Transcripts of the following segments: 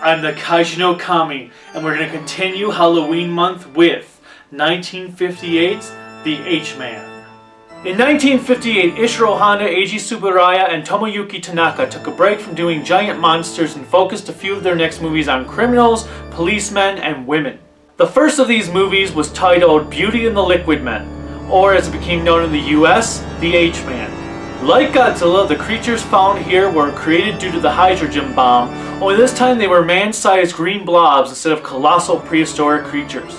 I'm the Kaiju no Kami, and we're going to continue Halloween month with 1958's The H-Man. In 1958, Ishiro Honda, Eiji Tsuburaya, and Tomoyuki Tanaka took a break from doing giant monsters and focused a few of their next movies on criminals, policemen, and women. The first of these movies was titled Beauty and the Liquid Men, or as it became known in the US, The H-Man. Like Godzilla, the creatures found here were created due to the hydrogen bomb, only this time they were man-sized green blobs instead of colossal prehistoric creatures.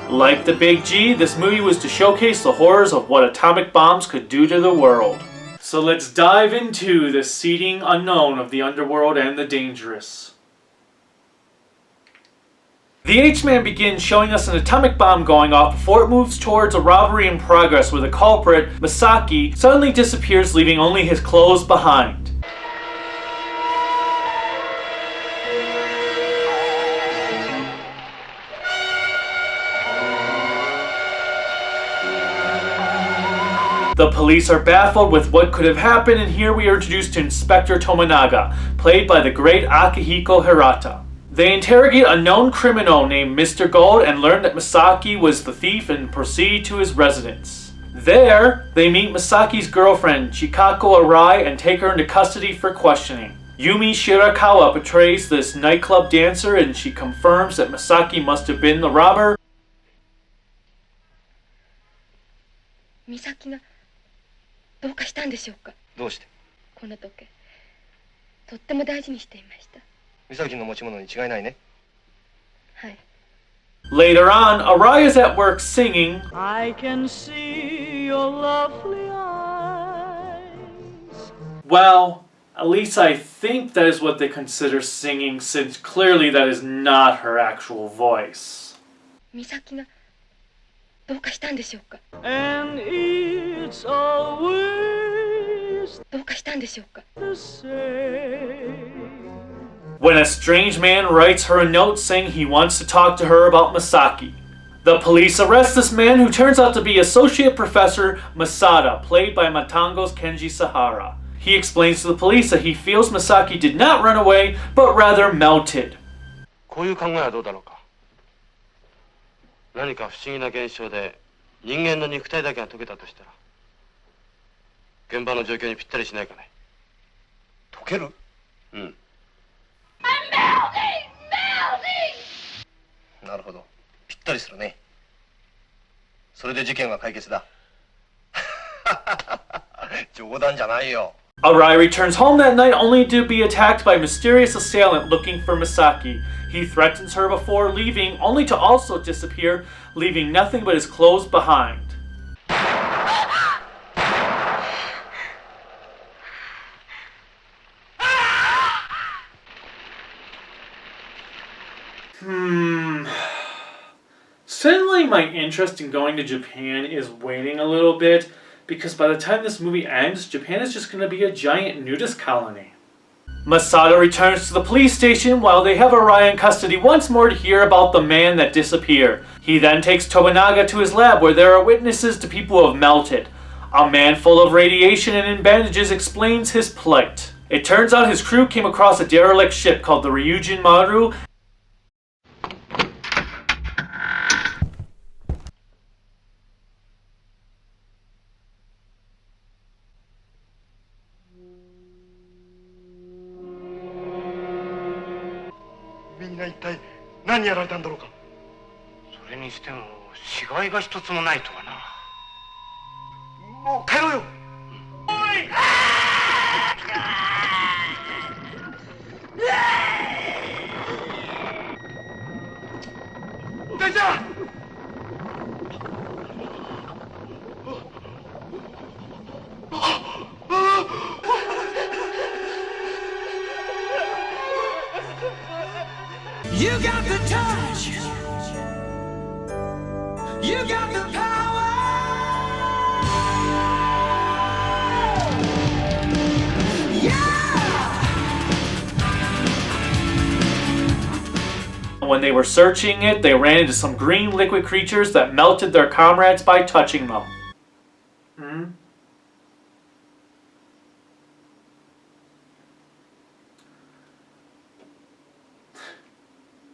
Like the Big G, this movie was to showcase the horrors of what atomic bombs could do to the world. So let's dive into the seeding unknown of the underworld and the dangerous. The H-Man begins showing us an atomic bomb going off before it moves towards a robbery in progress where the culprit, Masaki, suddenly disappears, leaving only his clothes behind. The police are baffled with what could have happened, and here we are introduced to Inspector Tomonaga, played by the great Akihiko Hirata. They interrogate a known criminal named Mr. Gold and learn that Masaki was the thief and proceed to his residence. There, they meet Masaki's girlfriend, Chikako Arai, and take her into custody for questioning. Yumi Shirakawa portrays this nightclub dancer, and she confirms that Masaki must have been the robber. Misaki がどうかしたんでしょうか。どうして？この時計、とっても大事にしていました。美咲の持ち物に違いないね。はい。Later on, Arai is at work singing, I can see your lovely eyes. Well, at least I think that is what they consider singing, since clearly that is not her actual voice. 美咲がどうかしたんでしょうか。 And it's always どうかしたんでしょうか。 the same. When a strange man writes her a note saying he wants to talk to her about Masaki. The police arrest this man, who turns out to be Associate Professor Masada, played by Matango's Kenji Sahara. He explains to the police that he feels Masaki did not run away, but rather melted. こういう考えはどうだろうか。何か不思議な現象で人間の肉体だけが溶けたとしたら、現場の状況にぴったりしないかね。溶ける？うん。なるほど。ぴったりするね。それで事件は解決だ。冗談じゃないよ。Arai returns home that night only to be attacked by a mysterious assailant looking for Masaki. He threatens her before leaving, only to also disappear, leaving nothing but his clothes behind. Suddenly my interest in going to Japan is waning a little bit, because by the time this movie ends, Japan is just going to be a giant nudist colony. Masada returns to the police station while they have Arai in custody once more to hear about the man that disappeared. He then takes Tomonaga to his lab where there are witnesses to people who have melted. A man full of radiation and in bandages explains his plight. It turns out his crew came across a derelict ship called the Ryujin Maru.一体何やられたんだろうか。それにしても死骸が一つもないとはな。もう帰ろうよ。大ちゃん。You got the touch. You got the power. Yeah. When they were searching it, they ran into some green liquid creatures that melted their comrades by touching them.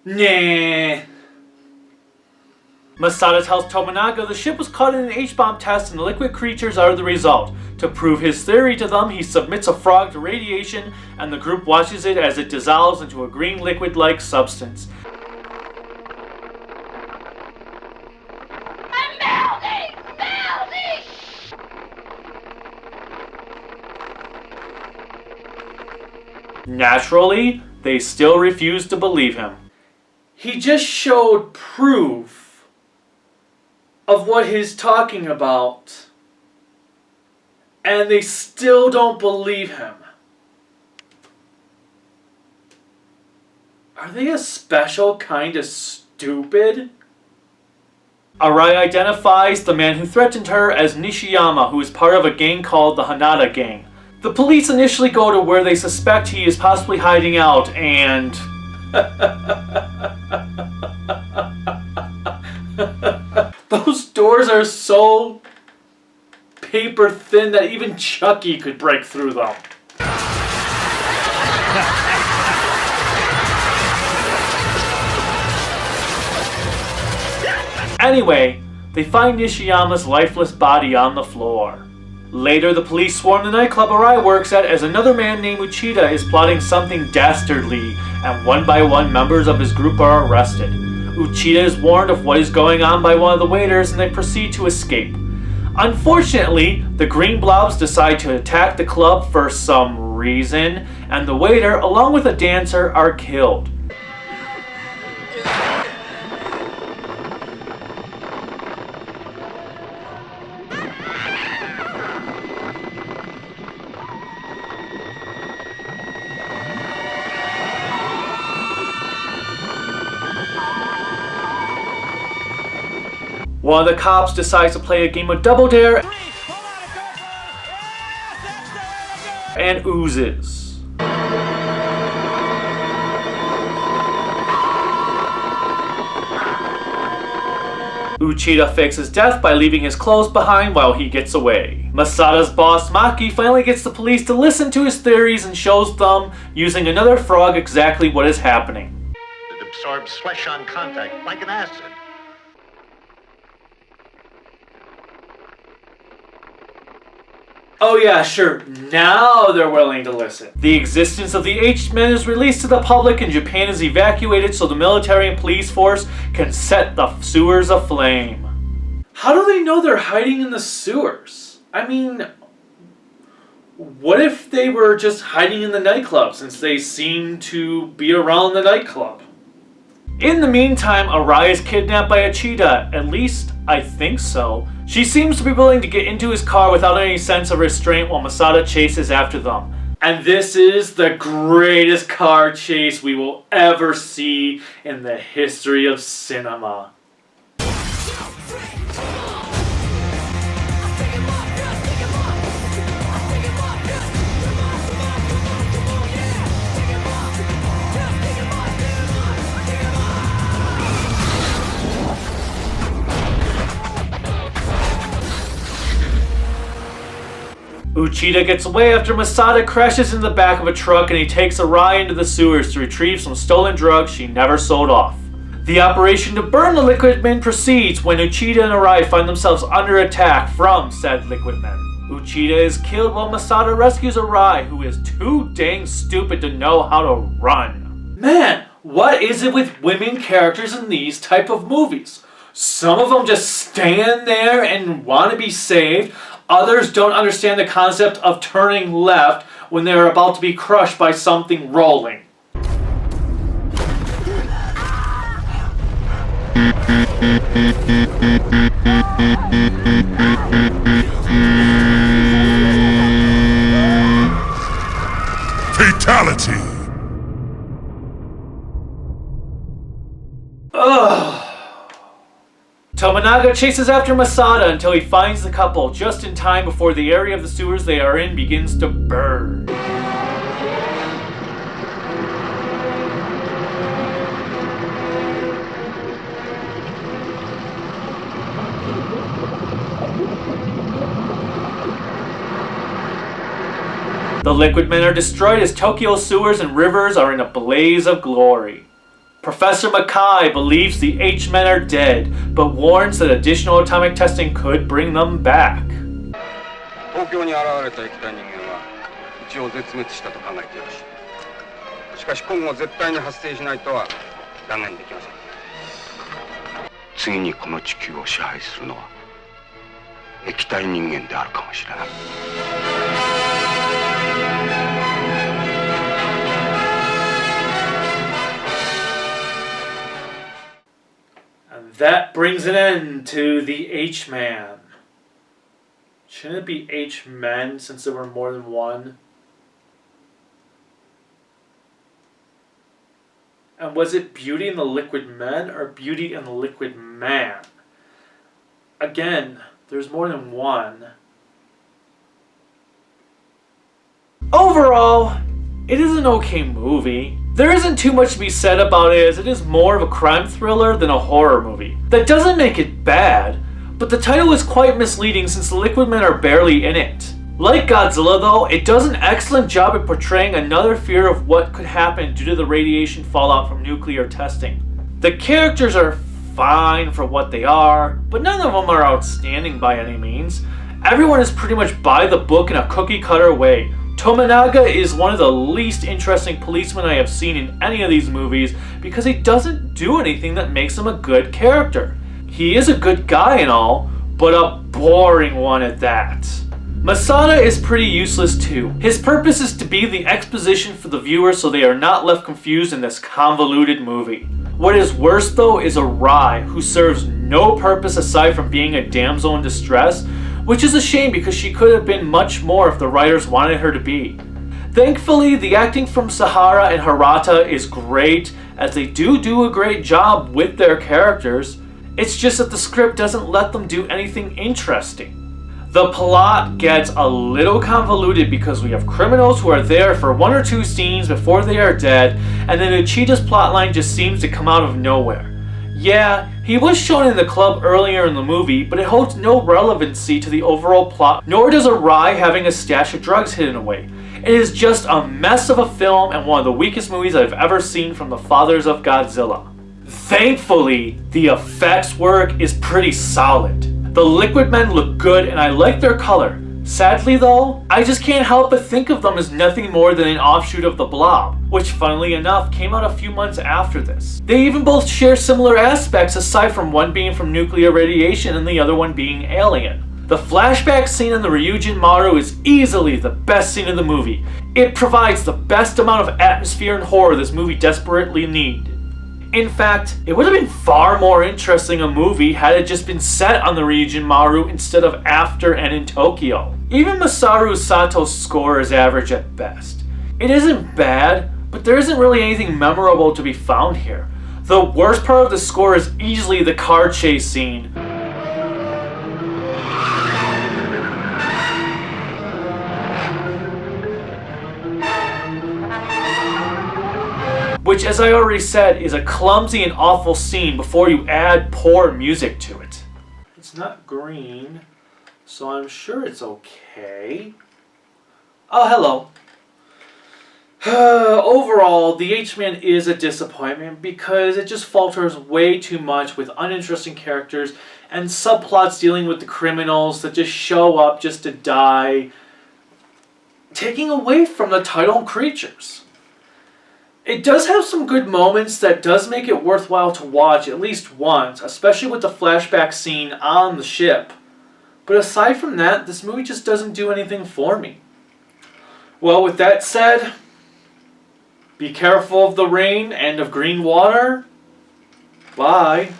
Nah. Masada tells Tominaga the ship was caught in an H-bomb test and the liquid creatures are the result. To prove his theory to them, he submits a frog to radiation and the group watches it as it dissolves into a green liquid-like substance. I'm melting! Melting! Naturally, they still refuse to believe him. He just showed proof of what he's talking about, and they still don't believe him. Are they a special kind of stupid? Arai identifies the man who threatened her as Nishiyama, who is part of a gang called the Hanada Gang. The police initially go to where they suspect he is possibly hiding out, and those doors are so paper thin that even Chucky could break through them. Anyway, they find Nishiyama's lifeless body on the floor. Later, the police swarm the nightclub Arai works at as another man named Uchida is plotting something dastardly, and one by one members of his group are arrested. Uchida is warned of what is going on by one of the waiters and they proceed to escape. Unfortunately, the green blobs decide to attack the club for some reason, and the waiter, along with a dancer, are killed. One of the cops decides to play a game of Double Dare and oozes. Uchida fakes his death by leaving his clothes behind while he gets away. Masada's boss Maki finally gets the police to listen to his theories and shows them, using another frog, exactly what is happening. It absorbs flesh on contact like an acid. Oh yeah, sure, now they're willing to listen. The existence of the H-Men is released to the public and Japan is evacuated so the military and police force can set the sewers aflame. How do they know they're hiding in the sewers? I mean, what if they were just hiding in the nightclub since they seem to be around the nightclub? In the meantime, Arai is kidnapped by Uchida, at least I think so. She seems to be willing to get into his car without any sense of restraint while Masada chases after them. And this is the greatest car chase we will ever see in the history of cinema. Uchida gets away after Masada crashes in the back of a truck and he takes Arai into the sewers to retrieve some stolen drugs she never sold off. The operation to burn the liquid men proceeds when Uchida and Arai find themselves under attack from said liquid men. Uchida is killed while Masada rescues Arai, who is too dang stupid to know how to run. Man, what is it with women characters in these type of movies? Some of them just stand there and want to be saved. Others don't understand the concept of turning left when they're about to be crushed by something rolling. Fatality! Ugh. Tominaga chases after Masada until he finds the couple just in time before the area of the sewers they are in begins to burn. The liquid men are destroyed as Tokyo's sewers and rivers are in a blaze of glory. Professor Mackay believes the H-Men are dead, but warns that additional atomic testing could bring them back. 東京に現れた液体人間は一応絶滅したと考えてよろしい。しかし今後絶対に発生しないとは断言できません。次にこの地球を支配するのは液体人間であるかもしれない。And that brings an end to the H-Man. Shouldn't it be H-Men since there were more than one? And was it Beauty and the Liquid Men or Beauty and the Liquid Man? Again, there's more than one. Overall, it is an okay movie. There isn't too much to be said about it, as it is more of a crime thriller than a horror movie. That doesn't make it bad, but the title is quite misleading since the Liquid Men are barely in it. Like Godzilla though, it does an excellent job at portraying another fear of what could happen due to the radiation fallout from nuclear testing. The characters are fine for what they are, but none of them are outstanding by any means. Everyone is pretty much by the book in a cookie cutter way. Tominaga is one of the least interesting policemen I have seen in any of these movies because he doesn't do anything that makes him a good character. He is a good guy and all, but a boring one at that. Masada is pretty useless too. His purpose is to be the exposition for the viewer so they are not left confused in this convoluted movie. What is worse though is Arai, who serves no purpose aside from being a damsel in distress, which is a shame because she could have been much more if the writers wanted her to be. Thankfully, the acting from Sahara and Hirata is great, as they do a great job with their characters. It's just that the script doesn't let them do anything interesting. The plot gets a little convoluted because we have criminals who are there for 1 or 2 scenes before they are dead, and then Uchita's plotline just seems to come out of nowhere. Yeah, he was shown in the club earlier in the movie, but it holds no relevancy to the overall plot, nor does Arai having a stash of drugs hidden away. It is just a mess of a film and one of the weakest movies I've ever seen from the fathers of Godzilla. Thankfully, the effects work is pretty solid. The Liquid Men look good and I like their color. Sadly though, I just can't help but think of them as nothing more than an offshoot of the Blob, which funnily enough came out a few months after this. They even both share similar aspects aside from one being from nuclear radiation and the other one being alien. The flashback scene in the Ryujin Maru is easily the best scene in the movie. It provides the best amount of atmosphere and horror this movie desperately needed. In fact, it would have been far more interesting a movie had it just been set on the Ryujin Maru instead of after and in Tokyo. Even Masaru Sato's score is average at best. It isn't bad, but there isn't really anything memorable to be found here. The worst part of the score is easily the car chase scene. Which, as I already said, is a clumsy and awful scene before you add poor music to it. It's not green, so I'm sure it's okay. Oh, hello. Overall, the H-Man is a disappointment because it just falters way too much with uninteresting characters and subplots dealing with the criminals that just show up just to die, taking away from the title creatures. It does have some good moments that does make it worthwhile to watch at least once, especially with the flashback scene on the ship. But aside from that, this movie just doesn't do anything for me. Well, with that said, be careful of the rain and of green water. Bye.